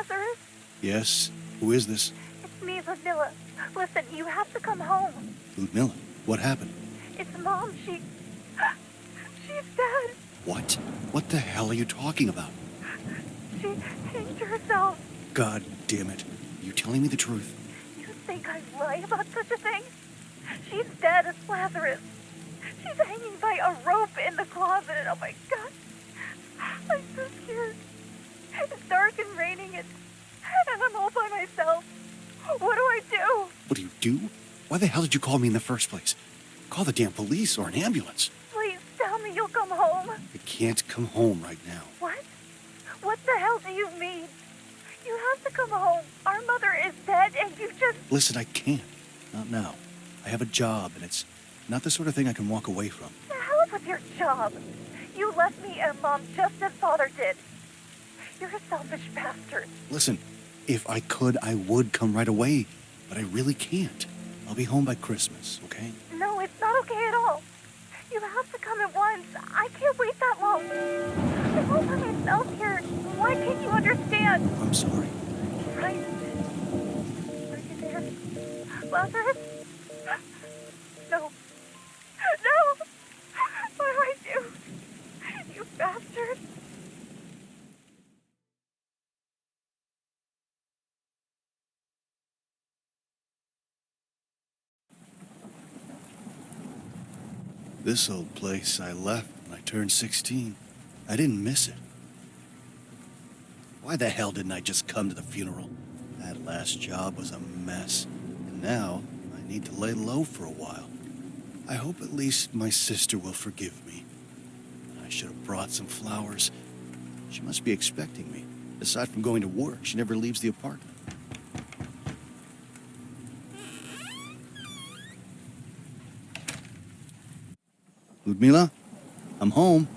Lazarus? Yes? Who is this? It's me, Ludmilla. Listen, you have to come home. Ludmilla, what happened? It's Mom. She's dead. What? What the hell are you talking about? She hanged herself. God damn it. Are you telling me the truth? You think I'd lie about such a thing? She's dead as Lazarus. She's hanging by a rope in the closet. Oh my God. I'm so scared. It's dark and raining and I'm all by myself. What do I do? What do you do? Why the hell did you call me in the first place? Call the damn police or an ambulance. Please tell me you'll come home. I can't come home right now. What? What the hell do you mean? You have to come home. Our mother is dead and you just... Listen, I can't. Not now. I have a job and it's not the sort of thing I can walk away from. The hell with your job? You left me and Mom just as Father did. You're a selfish bastard. Listen, if I could, I would come right away. But I really can't. I'll be home by Christmas, okay? No, it's not okay at all. You have to come at once. I can't wait that long. I'm all by myself here. Why can't you understand? I'm sorry. Right. Are you there? Lazarus? No. No! What do I do? You bastard. This old place I left when I turned 16. I didn't miss it. Why the hell didn't I just come to the funeral? That last job was a mess. And now I need to lay low for a while. I hope at least my sister will forgive me. I should have brought some flowers. She must be expecting me. Aside from going to work, she never leaves the apartment. Ludmilla, I'm home.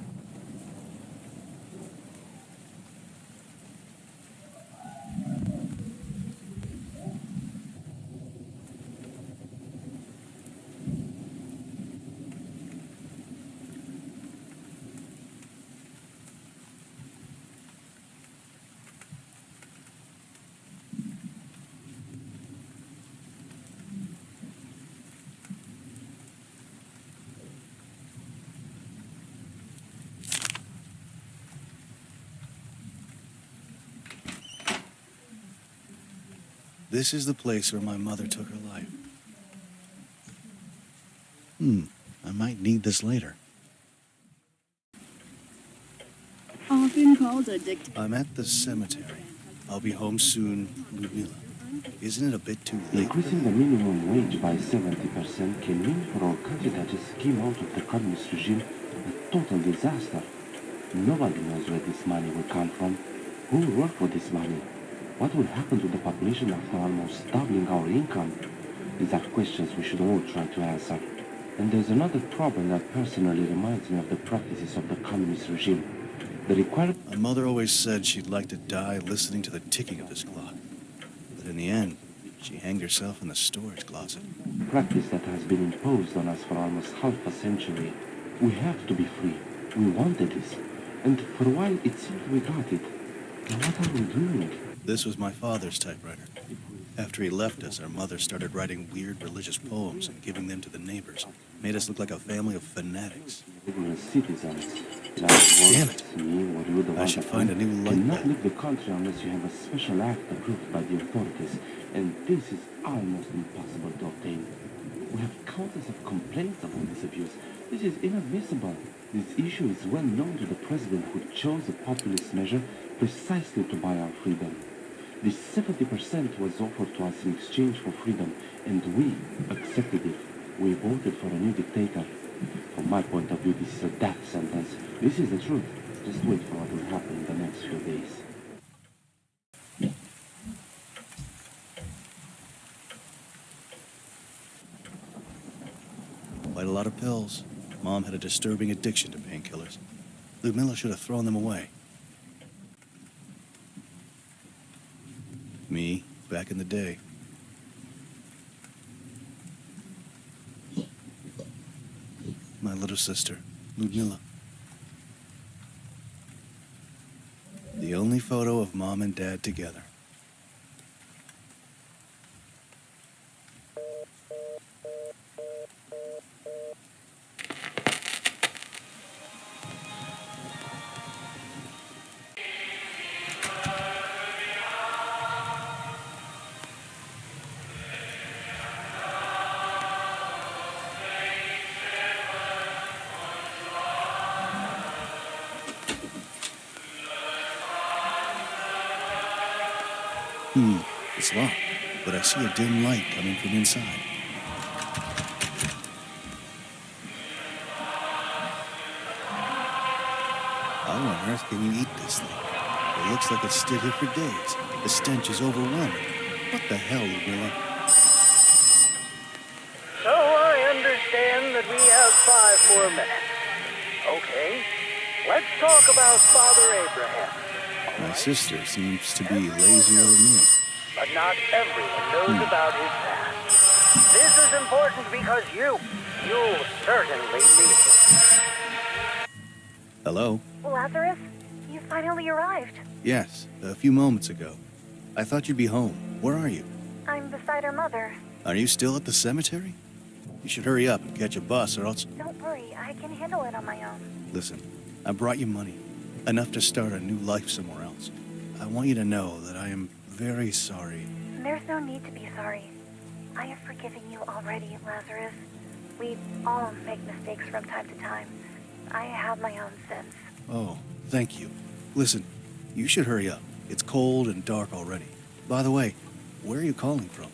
This is the place where my mother took her life. I might need this later. Often called a dictator. I'm at the cemetery. I'll be home soon, Ludmilla. Isn't it a bit too late? Increasing the minimum wage by 70% can mean for a country that just came out of the communist regime a total disaster. Nobody knows where this money will come from. Who will work for this money? What will happen to the population after almost doubling our income? These are questions we should all try to answer. And there's another problem that personally reminds me of the practices of the communist regime. The requirement... My mother always said she'd like to die listening to the ticking of this clock. But in the end, she hanged herself in the storage closet. Practice that has been imposed on us for almost half a century. We have to be free. We wanted this. And for a while it seemed we got it. Now what are we doing? This was my father's typewriter. After he left us, our mother started writing weird religious poems and giving them to the neighbors. Made us look like a family of fanatics. Ignorant citizens. Damn it. I should find a new light cannot bulb. leave the country unless you have a special act approved by the authorities, and this is almost impossible to obtain. We have countless of complaints about this abuse. This is inadmissible. This issue is well known to the president who chose a populist measure precisely to buy our freedom. This 70% was offered to us in exchange for freedom, and we accepted it. We voted for a new dictator. From my point of view, this is a death sentence. This is the truth. Just wait for what will happen in the next few days. Quite a lot of pills. Mom had a disturbing addiction to painkillers. Ludmilla should have thrown them away. Me, back in the day. My little sister, Ludmilla. The only photo of Mom and Dad together. It's locked, but I see a dim light coming from inside. How on earth can you eat this thing? It looks like it's stood here for days. The stench is overwhelming. What the hell, Ludmilla? So I understand that we have 5 more minutes. Okay, let's talk about Father Abraham. My sister seems to be lazier than me. But not everyone knows about his past. This is important because you'll certainly need it. Hello? Lazarus, you finally arrived. Yes, a few moments ago. I thought you'd be home. Where are you? I'm beside her mother. Are you still at the cemetery? You should hurry up and catch a bus or else... Don't worry, I can handle it on my own. Listen, I brought you money. Enough to start a new life somewhere else. I want you to know that I am very sorry. There's no need to be sorry. I have forgiven you already, Lazarus. We all make mistakes from time to time. I have my own sins. Oh, thank you. Listen, you should hurry up. It's cold and dark already. By the way, where are you calling from?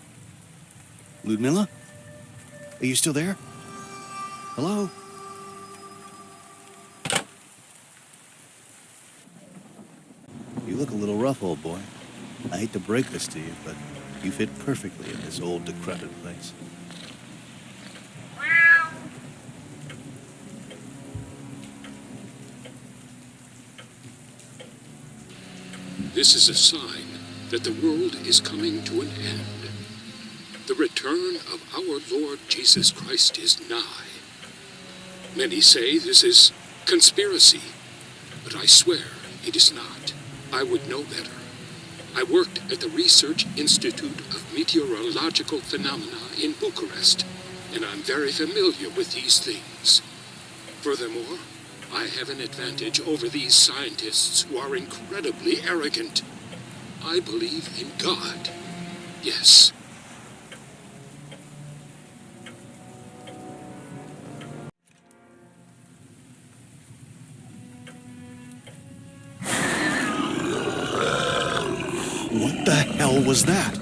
Ludmilla? Are you still there? Hello? You look a little rough, old boy. I hate to break this to you, but you fit perfectly in this old, decrepit place. This is a sign that the world is coming to an end. The return of our Lord Jesus Christ is nigh. Many say this is conspiracy, but I swear it is not. I would know better. I worked at the Research Institute of Meteorological Phenomena in Bucharest, and I'm very familiar with these things. Furthermore, I have an advantage over these scientists who are incredibly arrogant. I believe in God. Yes. What the hell was that?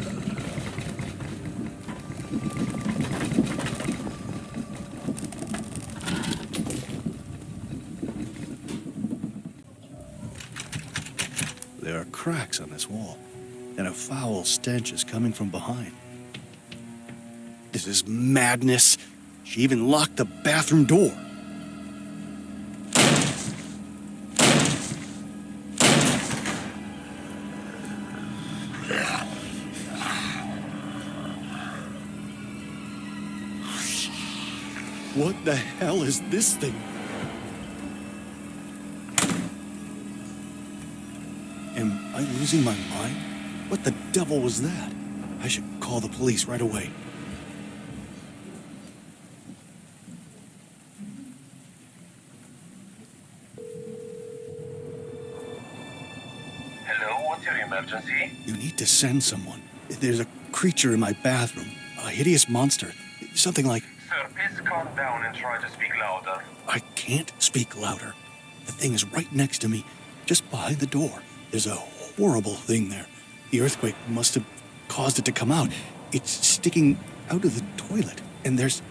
There are cracks on this wall, and a foul stench is coming from behind. This is madness. She even locked the bathroom door. What the hell is this thing? Am I losing my mind? What the devil was that? I should call the police right away. Hello, what's your emergency? You need to send someone. There's a creature in my bathroom. A hideous monster. Something like... Sir, please calm down and try to speak louder. I can't speak louder. The thing is right next to me, just behind the door. There's a horrible thing there. The earthquake must have caused it to come out. It's sticking out of the toilet, and there's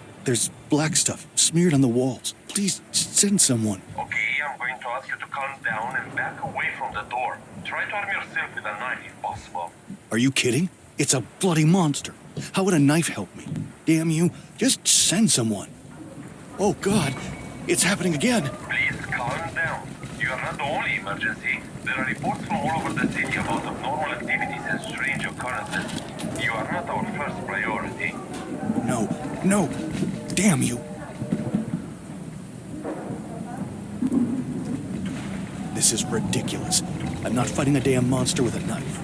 black stuff smeared on the walls. Please send someone. Okay, I'm going to ask you to calm down and back away from the door. Try to arm yourself with a knife if possible. Are you kidding? It's a bloody monster. How would a knife help me? Damn you, just send someone. Oh God, it's happening again. Please calm down. You are not the only emergency. There are reports from all over the city about abnormal activities and strange occurrences. You are not our first priority. No, damn you. This is ridiculous. I'm not fighting a damn monster with a knife.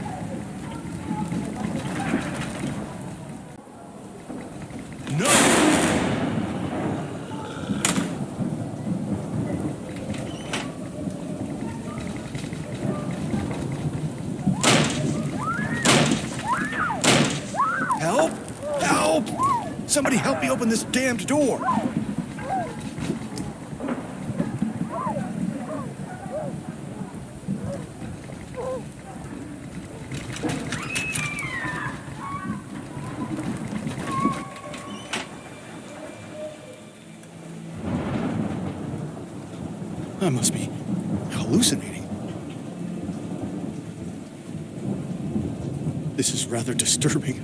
No! Help! Help! Somebody help me open this damned door! I must be hallucinating. This is rather disturbing.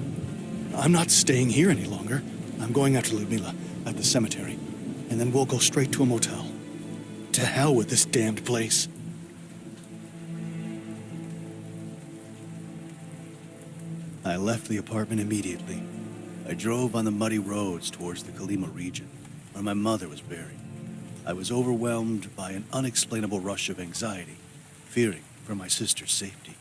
I'm not staying here any longer. I'm going after Ludmila at the cemetery, and then we'll go straight to a motel. To hell with this damned place. I left the apartment immediately. I drove on the muddy roads towards the Kalima region, where my mother was buried. I was overwhelmed by an unexplainable rush of anxiety, fearing for my sister's safety.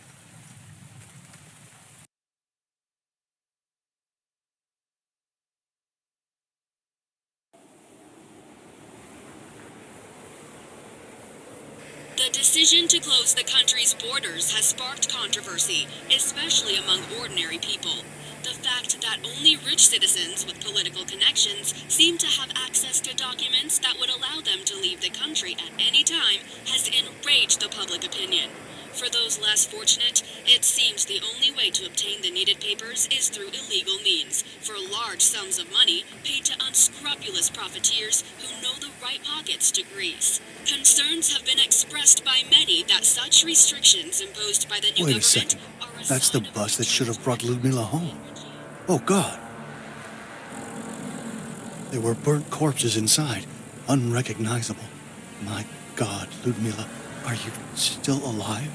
The decision to close the country's borders has sparked controversy, especially among ordinary people. The fact that only rich citizens with political connections seem to have access to documents that would allow them to leave the country at any time has enraged the public opinion. For those less fortunate, it seems the only way to obtain the needed papers is through illegal means, for large sums of money paid to unscrupulous profiteers who know the right pockets to grease. Concerns have been expressed by many that such restrictions imposed by the new Wait a government second. are a That's the sign of bus that should have brought mistrust. Ludmila home. Oh, God. There were burnt corpses inside, unrecognizable. My God, Ludmila, are you still alive?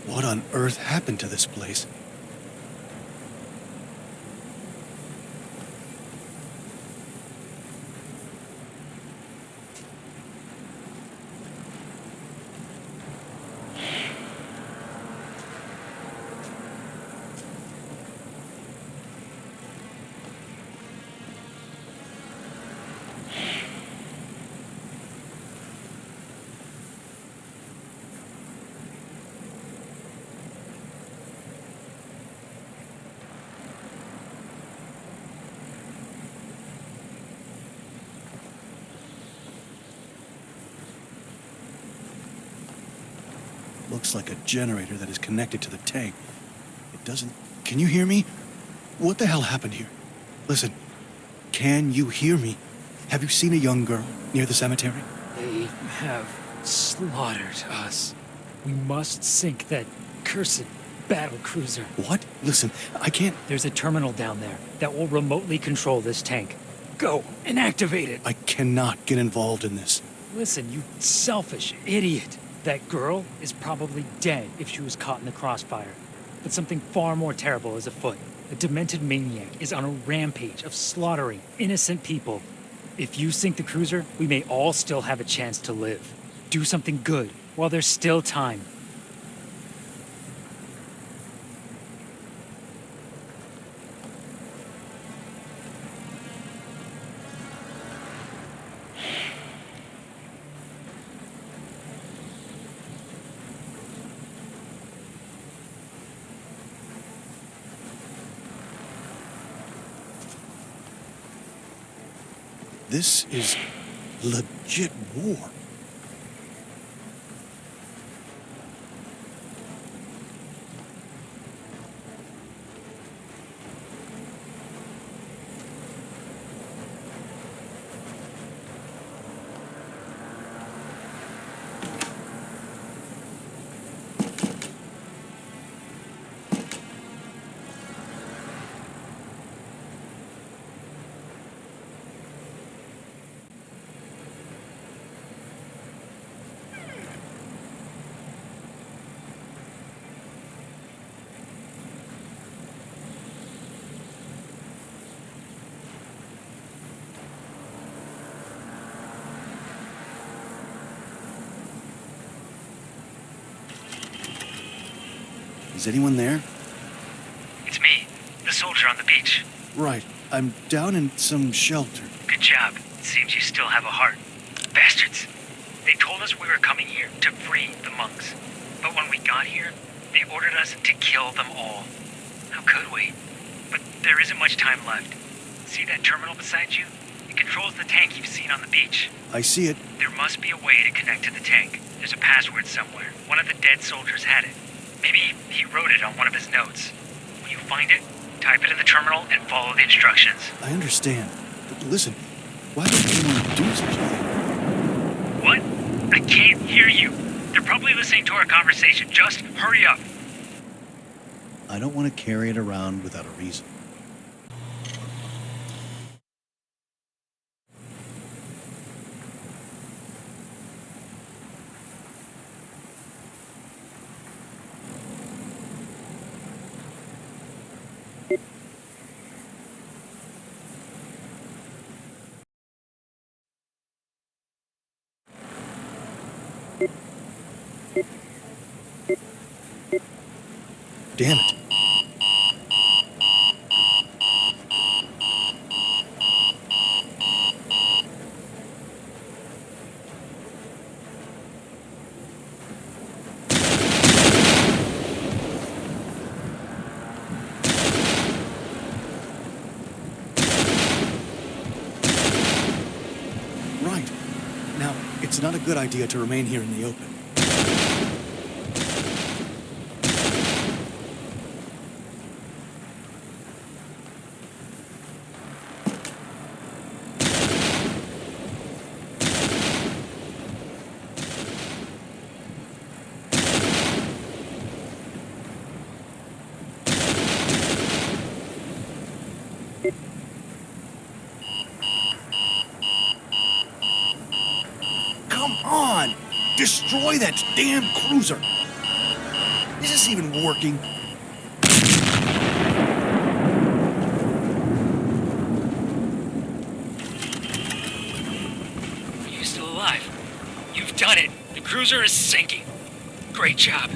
What on earth happened to this place? Looks like a generator that is connected to the tank. It doesn't... Can you hear me? What the hell happened here? Listen, can you hear me? Have you seen a young girl near the cemetery? They have slaughtered us. We must sink that cursed battle cruiser. What? Listen, I can't... There's a terminal down there that will remotely control this tank. Go and activate it. I cannot get involved in this. Listen, you selfish idiot. That girl is probably dead if she was caught in the crossfire. But something far more terrible is afoot. A demented maniac is on a rampage of slaughtering innocent people. If you sink the cruiser, we may all still have a chance to live. Do something good while there's still time. This is legit war. Is anyone there? It's me, the soldier on the beach. Right. I'm down in some shelter. Good job. Seems you still have a heart. Bastards. They told us we were coming here to free the monks. But when we got here, they ordered us to kill them all. How could we? But there isn't much time left. See that terminal beside you? It controls the tank you've seen on the beach. I see it. There must be a way to connect to the tank. There's a password somewhere. One of the dead soldiers had it. Maybe he wrote it on one of his notes. When you find it, type it in the terminal and follow the instructions. I understand. But listen, why would anyone do such a thing? What? I can't hear you. They're probably listening to our conversation. Just hurry up. I don't want to carry it around without a reason. Damn it. Right. Now, it's not a good idea to remain here in the open. Come on! Destroy that damn cruiser! Is this even working? Are you still alive? You've done it. The cruiser is sinking. Great job.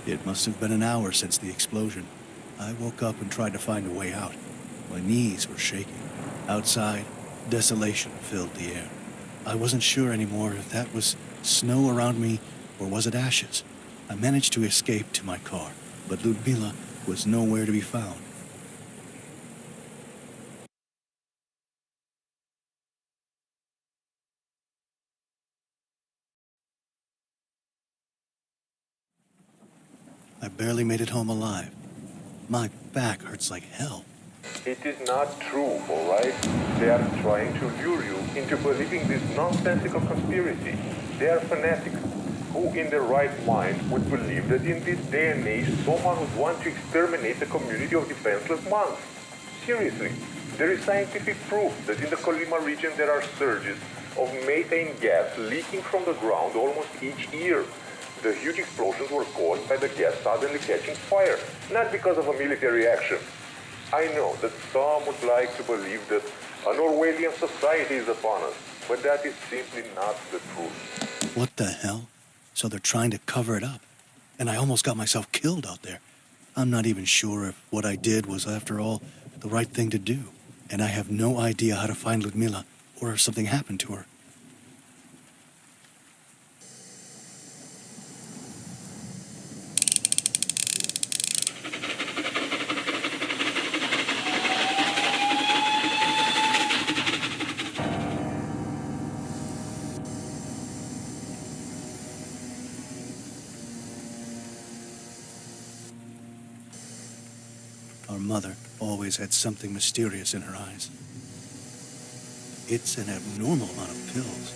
It must have been an hour since the explosion. I woke up and tried to find a way out. My knees were shaking. Outside, desolation filled the air. I wasn't sure anymore if that was snow around me or was it ashes. I managed to escape to my car, but Ludmila was nowhere to be found. I barely made it home alive. My back hurts like hell. It is not true, all right? They are trying to lure you into believing this nonsensical conspiracy. They are fanatics. Who in their right mind would believe that in this day and age someone would want to exterminate a community of defenseless monks? Seriously, there is scientific proof that in the Colima region there are surges of methane gas leaking from the ground almost each year. The huge explosions were caused by the gas suddenly catching fire, not because of a military action. I know that some would like to believe that an Orwellian society is upon us, but that is simply not the truth. What the hell? So they're trying to cover it up. And I almost got myself killed out there. I'm not even sure if what I did was, after all, the right thing to do. And I have no idea how to find Ludmila or if something happened to her. Our mother always had something mysterious in her eyes. It's an abnormal amount of pills.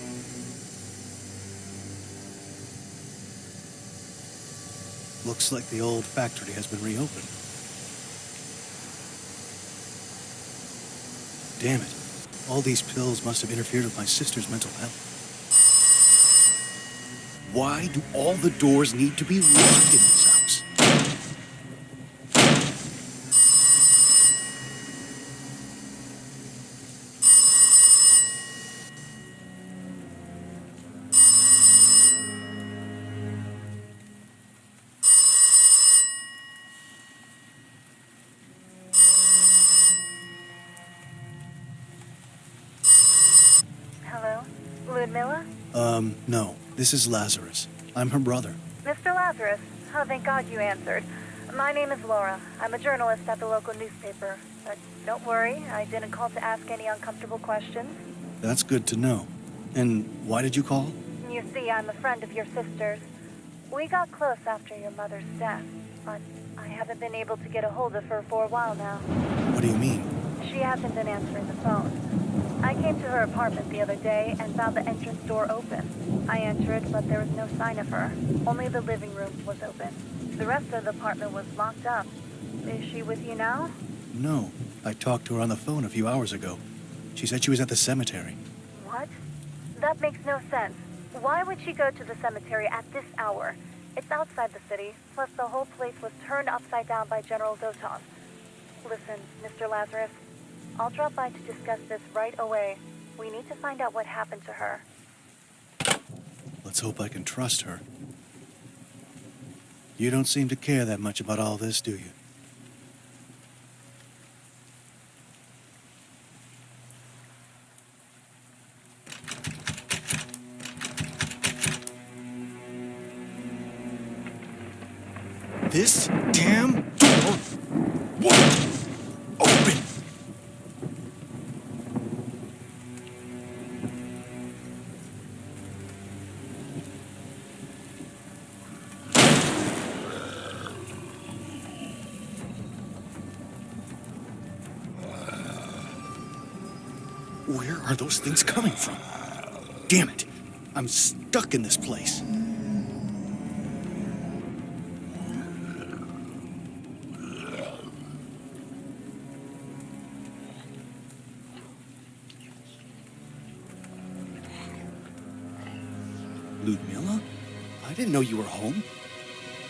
Looks like the old factory has been reopened. Damn it. All these pills must have interfered with my sister's mental health. Why do all the doors need to be locked in this house? Hello? Ludmila? No. This is Lazarus. I'm her brother. Mr. Lazarus? Oh, thank God you answered. My name is Laura. I'm a journalist at the local newspaper. But don't worry, I didn't call to ask any uncomfortable questions. That's good to know. And why did you call? You see, I'm a friend of your sister's. We got close after your mother's death, but I haven't been able to get a hold of her for a while now. What do you mean? She hasn't been answering the phone. I came to her apartment the other day and found the entrance door open. I entered, but there was no sign of her. Only the living room was open. The rest of the apartment was locked up. Is she with you now? No. I talked to her on the phone a few hours ago. She said she was at the cemetery. What? That makes no sense. Why would she go to the cemetery at this hour? It's outside the city, plus the whole place was turned upside down by General Doton. Listen, Mr. Lazarus, I'll drop by to discuss this right away. We need to find out what happened to her. Let's hope I can trust her. You don't seem to care that much about all this, do you? This damn door won't open! Where are those things coming from? Damn it! I'm stuck in this place. Ludmilla? I didn't know you were home.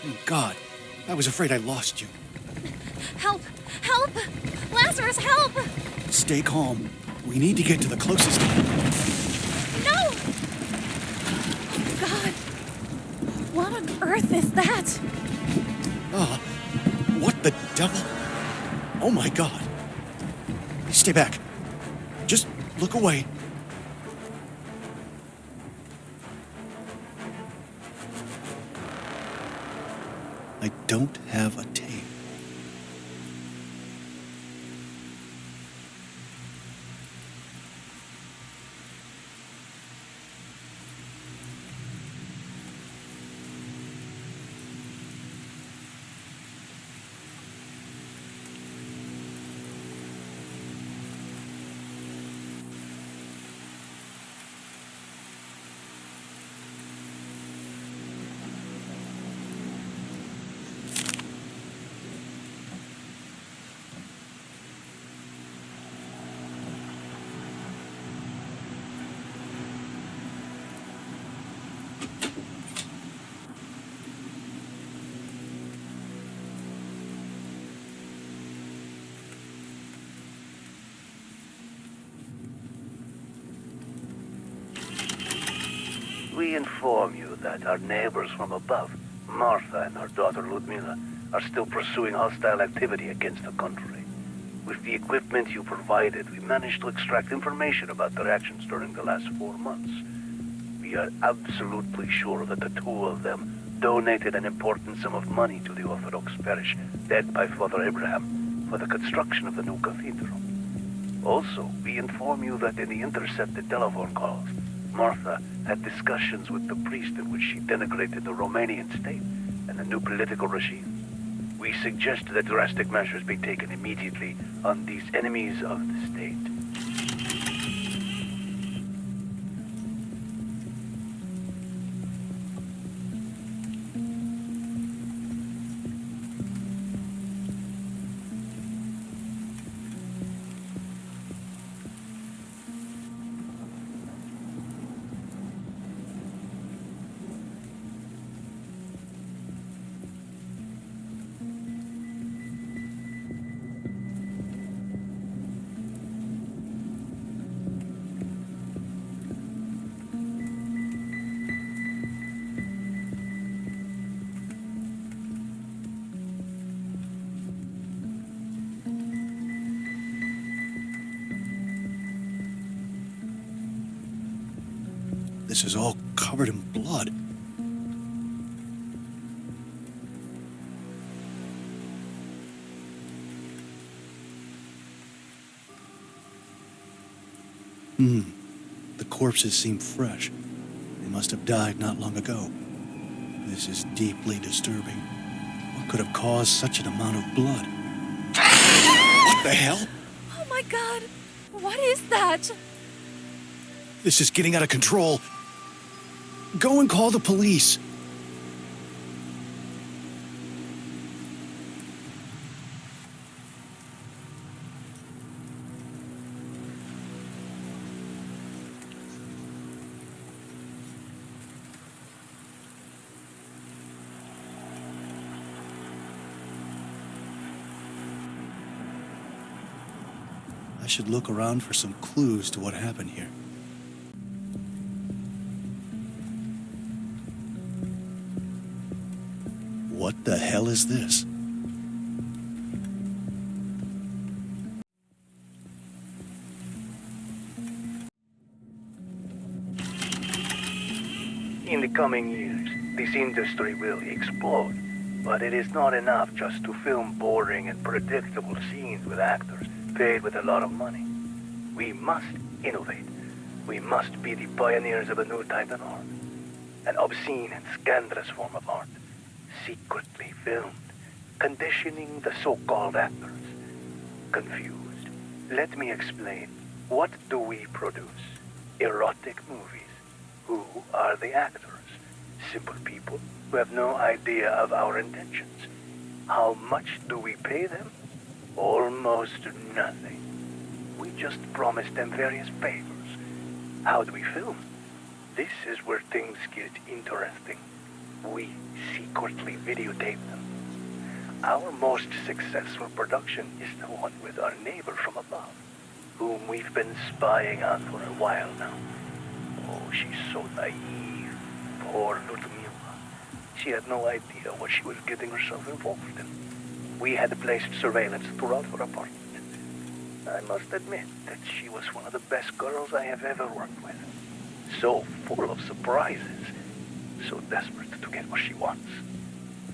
Oh, God, I was afraid I lost you. Help! Help! Lazarus, help! Stay calm. We need to get to the closest. No! Oh, God. What on earth is that? What the devil? Oh, my God. Stay back. Just look away. I don't have a tape. We inform you that our neighbors from above, Martha and her daughter Ludmilla, are still pursuing hostile activity against the country. With the equipment you provided, we managed to extract information about their actions during the last 4 months. We are absolutely sure that the two of them donated an important sum of money to the Orthodox parish led by Father Abraham for the construction of the new cathedral. Also, we inform you that in the intercepted telephone calls, Martha had discussions with the priest in which she denigrated the Romanian state and the new political regime. We suggest that drastic measures be taken immediately on these enemies of the state. This is all covered in blood. corpses seem fresh. They must have died not long ago. This is deeply disturbing. What could have caused such an amount of blood? What the hell? Oh my god! What is that? This is getting out of control. Go and call the police. I should look around for some clues to what happened here. What the hell is this? In the coming years, this industry will explode. But it is not enough just to film boring and predictable scenes with actors paid with a lot of money. We must innovate. We must be the pioneers of a new type of art. An obscene and scandalous form of art. Secretly filmed. Conditioning the so-called actors. Confused. Let me explain. What do we produce? Erotic movies. Who are the actors? Simple people who have no idea of our intentions. How much do we pay them? Almost nothing. We just promise them various favors. How do we film? This is where things get interesting. We secretly videotape them. Our most successful production is the one with our neighbor from above, whom we've been spying on for a while now. Oh, she's so naive. Poor little Mila. She had no idea what she was getting herself involved in. We had placed surveillance throughout her apartment. I must admit that she was one of the best girls I have ever worked with. So full of surprises. So desperate to get what she wants.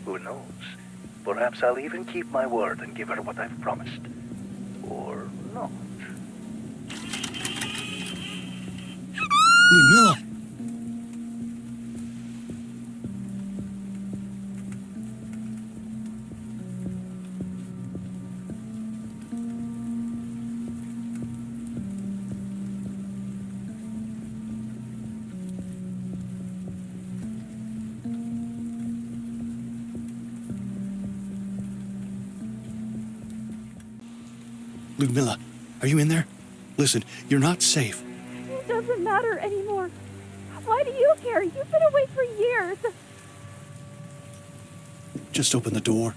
Who knows? Perhaps I'll even keep my word and give her what I've promised. Or not. Ludmilla! Ludmilla, are you in there? Listen, you're not safe. It doesn't matter anymore. Why do you care? You've been away for years. Just open the door.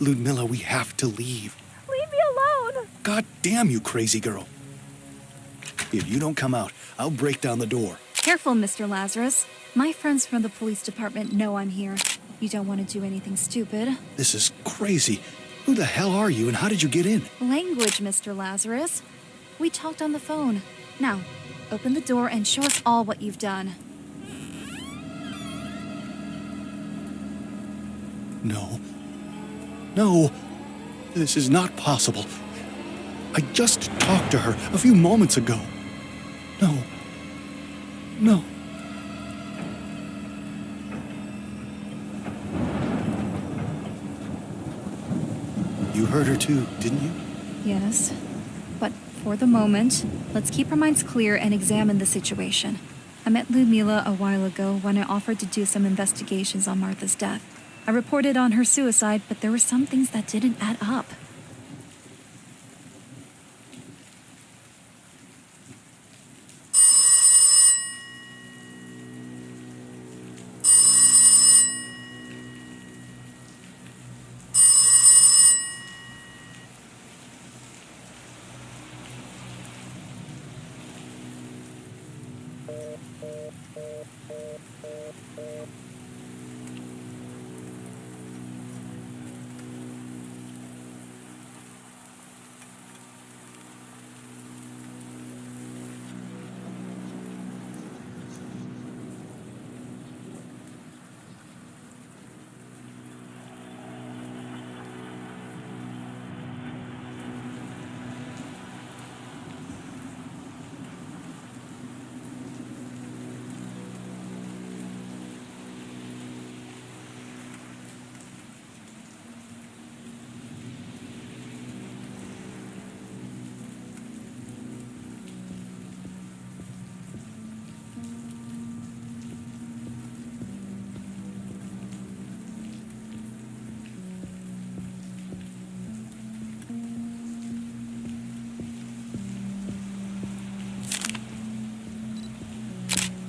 Ludmilla, we have to leave. Leave me alone. God damn you, crazy girl. If you don't come out, I'll break down the door. Careful, Mr. Lazarus. My friends from the police department know I'm here. You don't want to do anything stupid. This is crazy. Who the hell are you and how did you get in? Language, Mr. Lazarus. We talked on the phone. Now, open the door and show us all what you've done. No. No. This is not possible. I just talked to her a few moments ago. No. No. You heard her too, didn't you? Yes. But for the moment, let's keep our minds clear and examine the situation. I met Ludmilla a while ago when I offered to do some investigations on Martha's death. I reported on her suicide, but there were some things that didn't add up.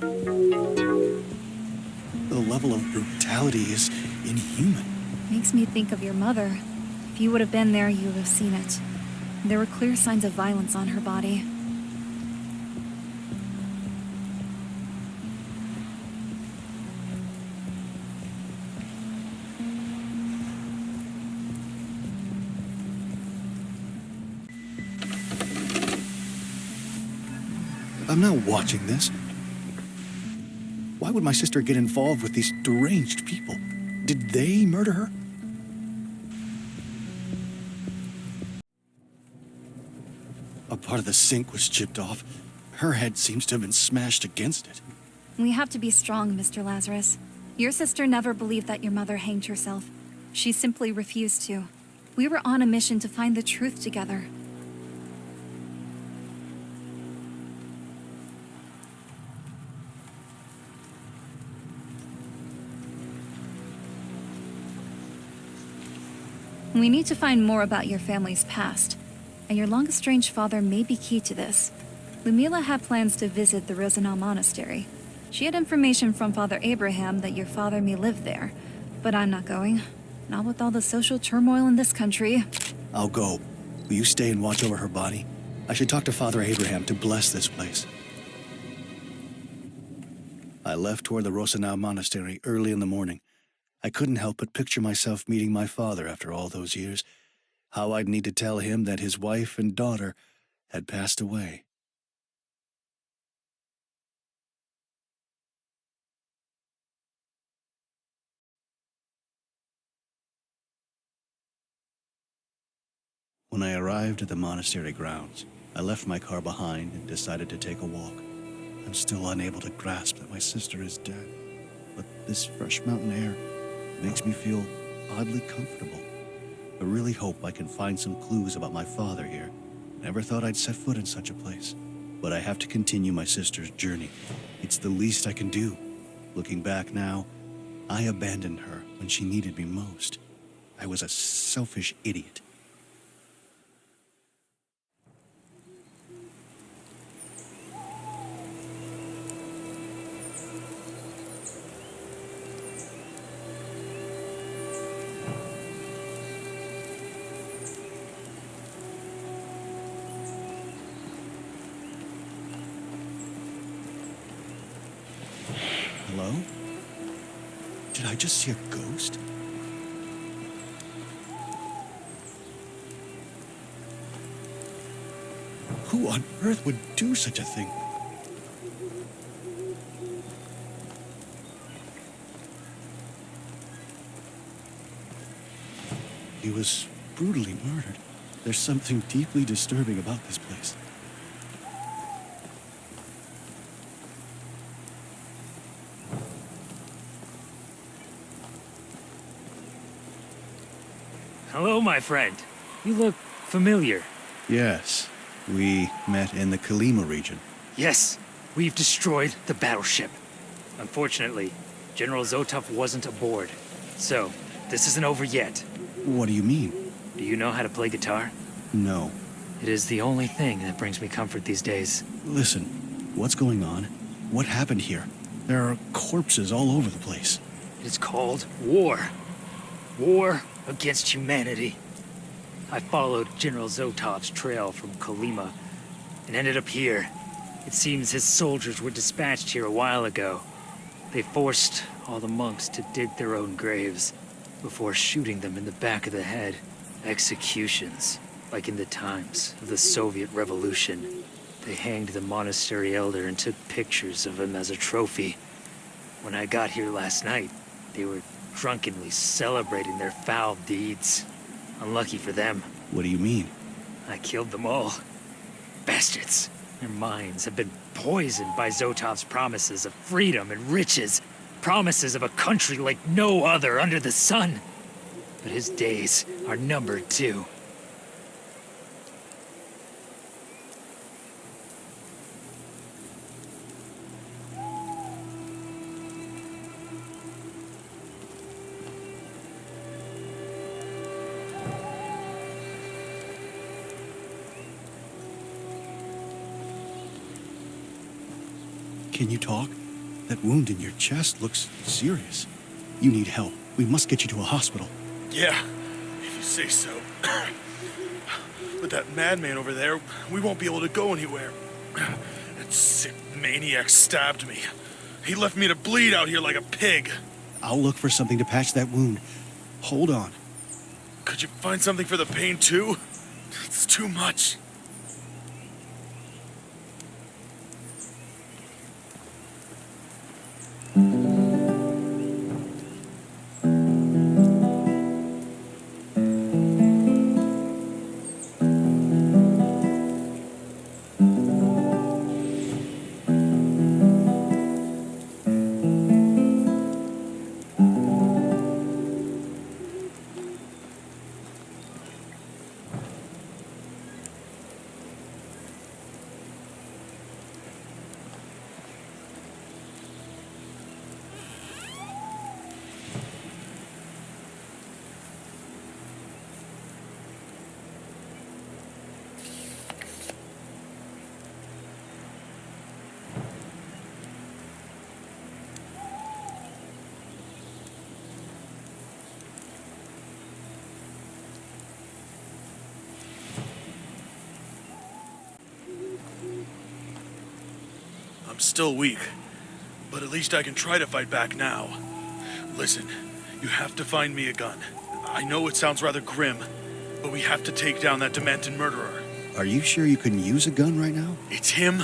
The level of brutality is inhuman. Makes me think of your mother. If you would have been there, you would have seen it. There were clear signs of violence on her body. I'm not watching this. Why would my sister get involved with these deranged people? Did they murder her? A part of the sink was chipped off. Her head seems to have been smashed against it. We have to be strong, Mr. Lazarus. Your sister never believed that your mother hanged herself. She simply refused to. We were on a mission to find the truth together. We need to find more about your family's past, and your long-estranged father may be key to this. Ludmila had plans to visit the Rosenau Monastery. She had information from Father Abraham that your father may live there, but I'm not going. Not with all the social turmoil in this country. I'll go. Will you stay and watch over her body? I should talk to Father Abraham to bless this place. I left toward the Rosenau Monastery early in the morning. I couldn't help but picture myself meeting my father after all those years. How I'd need to tell him that his wife and daughter had passed away. When I arrived at the monastery grounds, I left my car behind and decided to take a walk. I'm still unable to grasp that my sister is dead, but this fresh mountain air makes me feel oddly comfortable. I really hope I can find some clues about my father here. Never thought I'd set foot in such a place. But I have to continue my sister's journey. It's the least I can do. Looking back now, I abandoned her when she needed me most. I was a selfish idiot. Hello? Did I just see a ghost? Who on earth would do such a thing? He was brutally murdered. There's something deeply disturbing about this place. Hello, my friend. You look familiar. Yes, we met in the Kalima region. Yes, we've destroyed the battleship. Unfortunately, General Zotov wasn't aboard. So, this isn't over yet. What do you mean? Do you know how to play guitar? No. It is the only thing that brings me comfort these days. Listen, what's going on? What happened here? There are corpses all over the place. It's called war. War against humanity. I followed General Zotov's trail from Kalima and ended up here. It seems his soldiers were dispatched here a while ago. They forced all the monks to dig their own graves before shooting them in the back of the head. Executions, like in the times of the Soviet Revolution. They hanged the monastery elder and took pictures of him as a trophy. When I got here last night, they were drunkenly celebrating their foul deeds. Unlucky for them. What do you mean? I killed them all. Bastards. Their minds have been poisoned by Zotov's promises of freedom and riches. Promises of a country like no other under the sun. But his days are numbered too. Can you talk? That wound in your chest looks serious. You need help. We must get you to a hospital. Yeah, if you say so. With that madman over there, we won't be able to go anywhere. That sick maniac stabbed me. He left me to bleed out here like a pig. I'll look for something to patch that wound. Hold on. Could you find something for the pain too? It's too much. I'm still weak, but at least I can try to fight back now. Listen, you have to find me a gun. I know it sounds rather grim, but we have to take down that demented murderer. Are you sure you can use a gun right now? It's him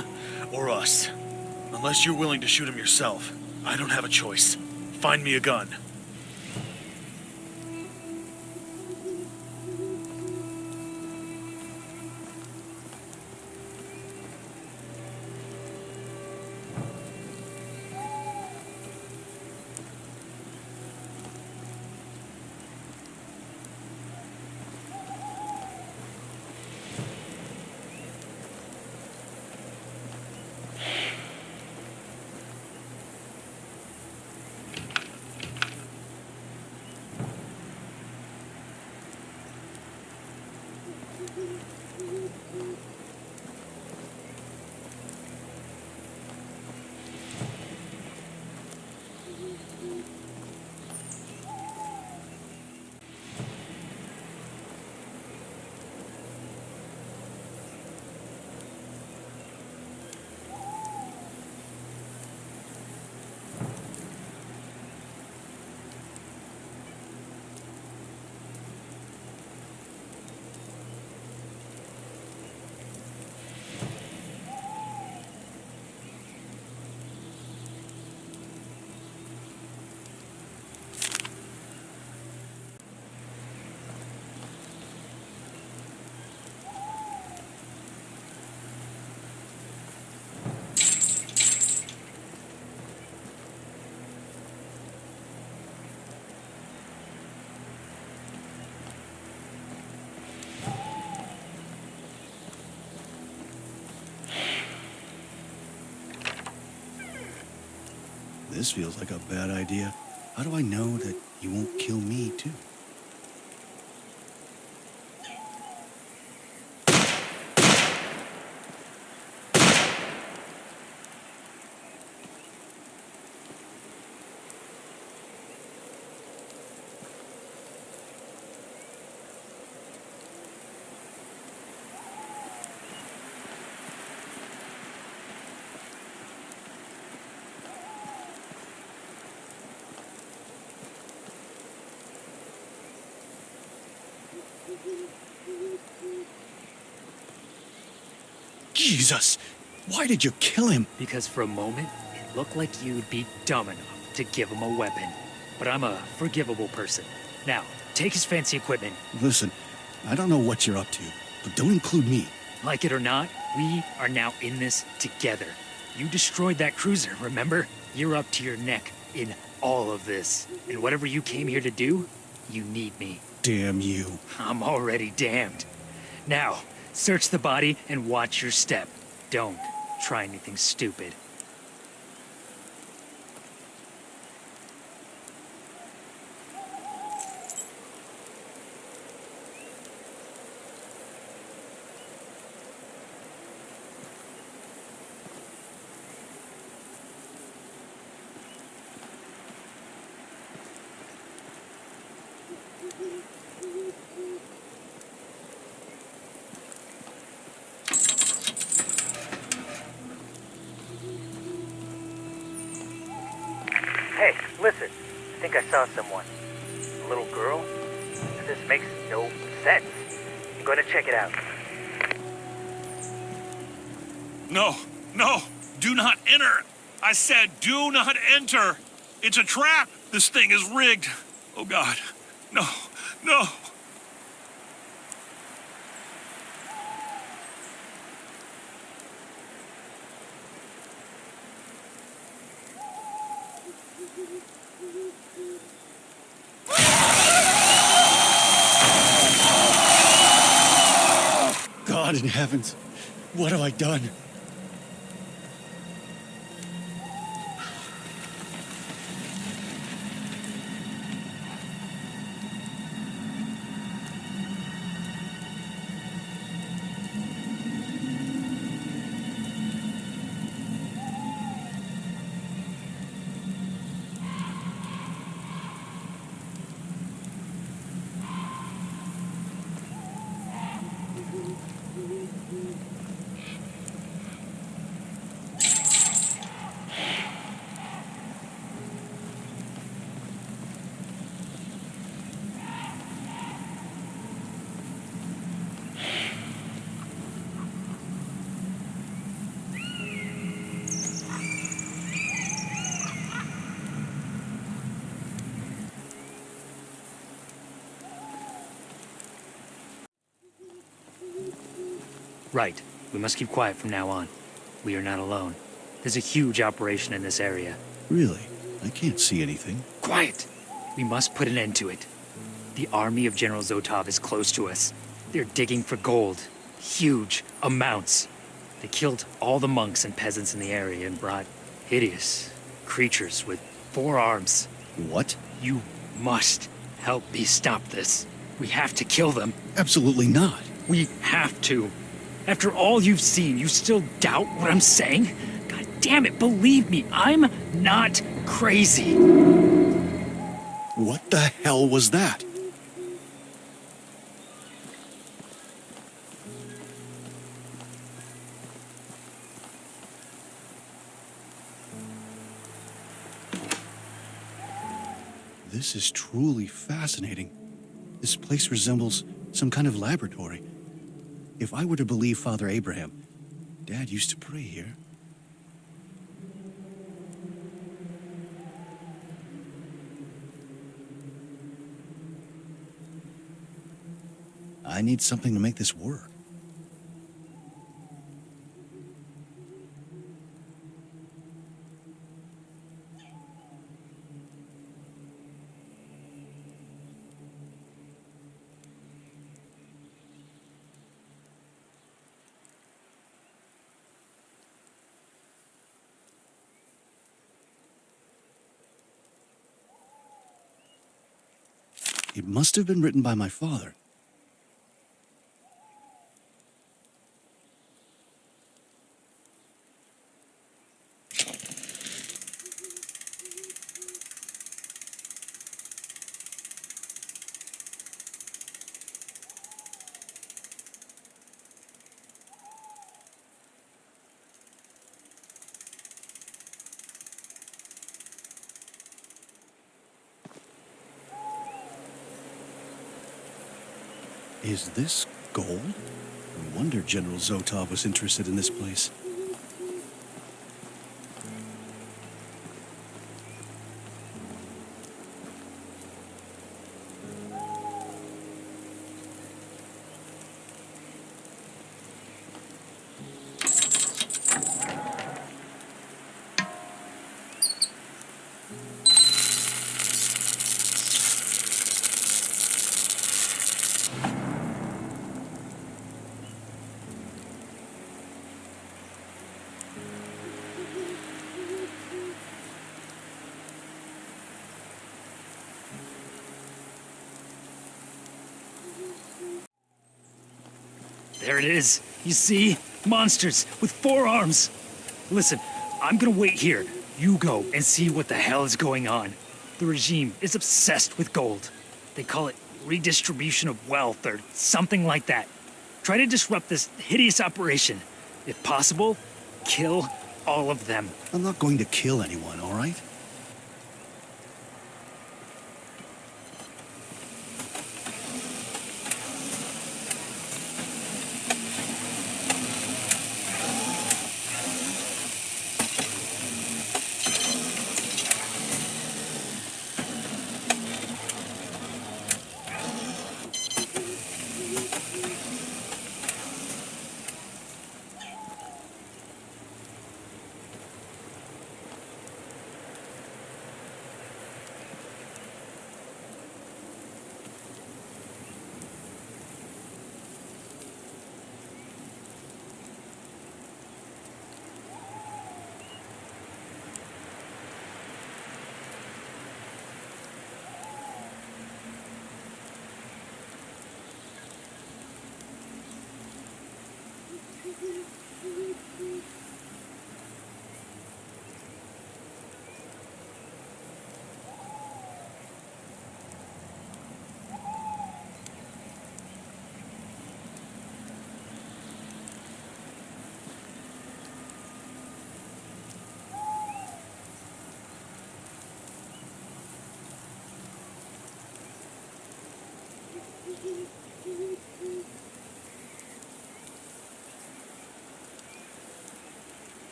or us. Unless you're willing to shoot him yourself, I don't have a choice. Find me a gun. This feels like a bad idea. How do I know that you won't kill me, too? Jesus! Why did you kill him? Because for a moment, it looked like you'd be dumb enough to give him a weapon. But I'm a forgivable person. Now, take his fancy equipment. Listen, I don't know what you're up to, but don't include me. Like it or not, we are now in this together. You destroyed that cruiser, remember? You're up to your neck in all of this. And whatever you came here to do, you need me. Damn you. I'm already damned. Now, search the body and watch your step. Don't try anything stupid. Hey, listen. I think I saw someone. A little girl? This makes no sense. I'm gonna check it out. No, no, do not enter. I said do not enter. It's a trap. This thing is rigged. Oh God, no, no. God in heavens, what have I done? Right. We must keep quiet from now on. We are not alone. There's a huge operation in this area. Really? I can't see anything. Quiet! We must put an end to it. The army of General Zotov is close to us. They're digging for gold. Huge amounts. They killed all the monks and peasants in the area and brought hideous creatures with 4 arms. What? You must help me stop this. We have to kill them. Absolutely not. We have to. After all you've seen, you still doubt what I'm saying? God damn it, believe me, I'm not crazy. What the hell was that? This is truly fascinating. This place resembles some kind of laboratory. If I were to believe Father Abraham, Dad used to pray here. I need something to make this work. It must have been written by my father. Is this gold? No wonder General Zotov was interested in this place. There it is. You see? Monsters with 4 arms. Listen, I'm gonna wait here. You go and see what the hell is going on. The regime is obsessed with gold. They call it redistribution of wealth or something like that. Try to disrupt this hideous operation. If possible, kill all of them. I'm not going to kill anyone, all right?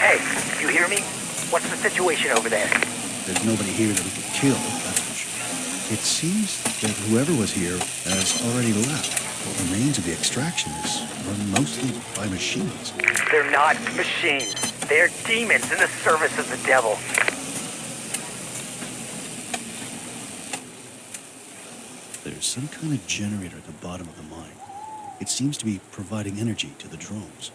Hey, you hear me? What's the situation over there? There's nobody here that we could kill, that's for sure. It seems that whoever was here has already left. What remains of the extraction is run mostly by machines. They're not machines. They're demons in the service of the devil. There's some kind of generator at the bottom of the mine. It seems to be providing energy to the drones.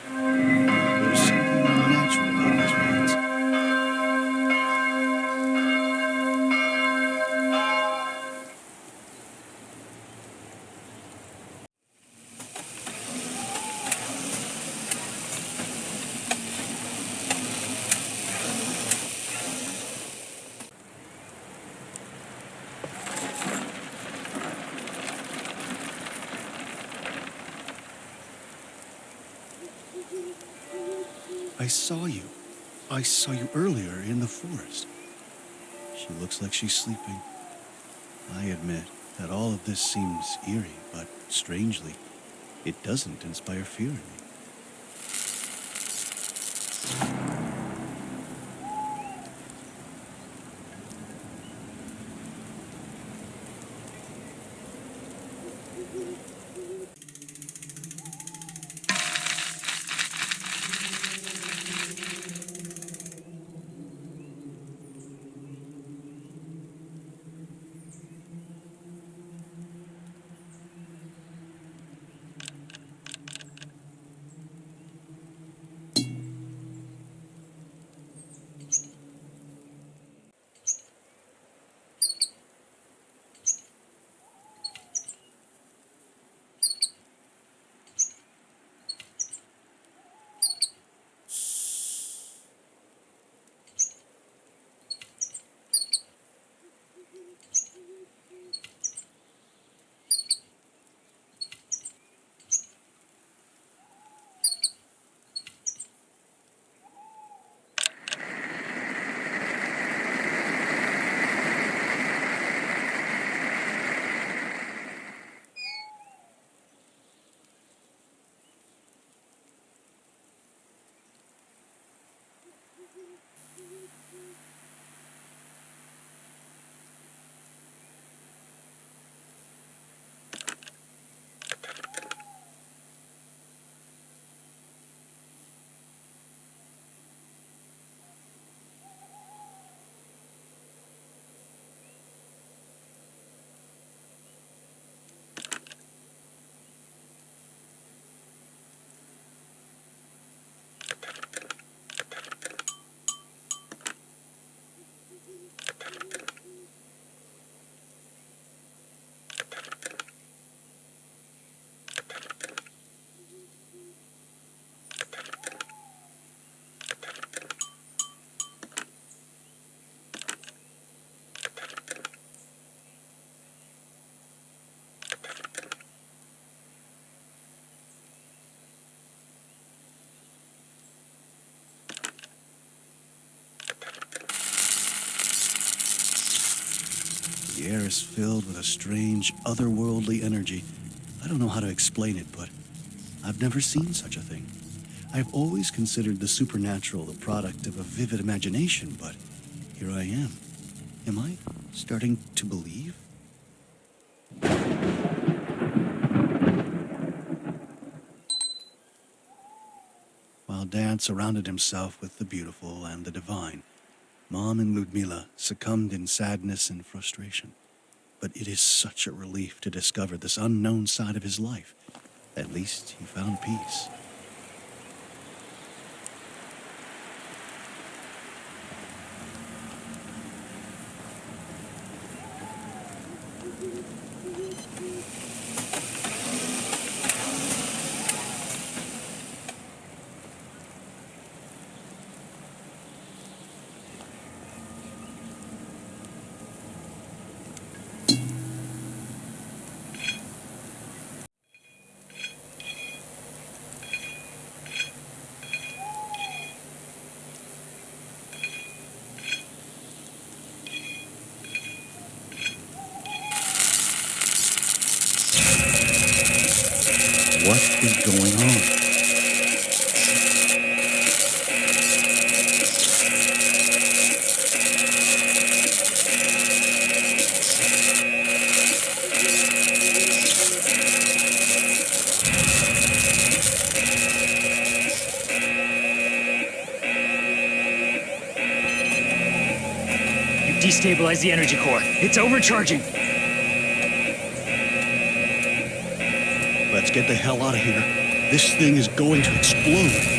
There's something unnatural about these mines. I saw you earlier in the forest. She looks like she's sleeping. I admit that all of this seems eerie, but strangely, it doesn't inspire fear in me. The air is filled with a strange, otherworldly energy. I don't know how to explain it, but I've never seen such a thing. I've always considered the supernatural the product of a vivid imagination, but here I am. Am I starting to believe? While Dan surrounded himself with the beautiful and the divine, Mom and Ludmila succumbed in sadness and frustration. But it is such a relief to discover this unknown side of his life. At least he found peace. destabilize the energy core. It's overcharging. Let's get the hell out of here. This thing is going to explode.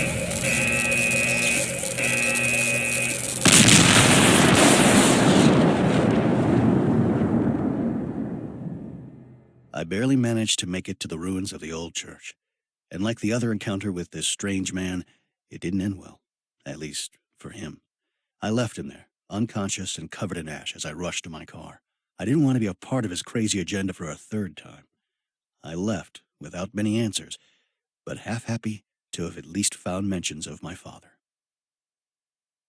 I barely managed to make it to the ruins of the old church. And like the other encounter with this strange man, it didn't end well. At least, for him. I left him there, unconscious and covered in ash as I rushed to my car. I didn't want to be a part of his crazy agenda for a third time. I left without many answers, but half happy to have at least found mentions of my father.